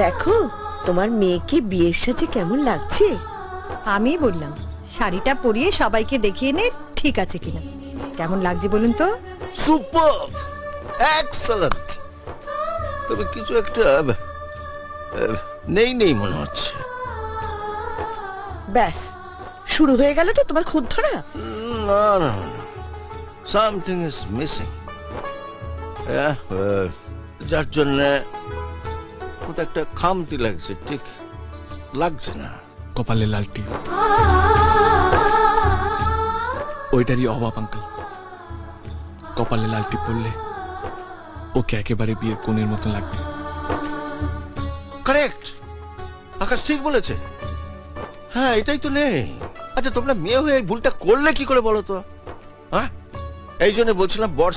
দেখো তোমার মেয়েকে বিয়ের সাজে কেমন লাগছে। আমি বললাম শাড়িটা পরিয়ে সবাইকে দেখিয়ে নে ঠিক আছে কিনা। কেমন লাগছে বলুন তো? Super, excellent. তবে কিছু একটা নেই নেই মনে হচ্ছে। ব্যাস শুরু হয়ে গেল তো তোমার খুদ ধরা। না না, সামথিং ইজ মিসিং। যার জন্য কোথাও একটা খামতি লাগছে, ঠিক লাগছে না। কপালে লালটি, ওইটারই অভাব আঙ্কেল। কপালে লালটি পড়লে ওকে একেবারে বিয়ের কোণের মতো লাগবে। কারেক্ট, আকাশ ঠিক বলেছে। হ্যাঁ, এটাই তো নেই। আচ্ছা, তোমরা মেয়ে হয়ে এই ভুলটা করলে কি করে বলো তো? হ্যাঁ, এই জন্য বলছিলাম বর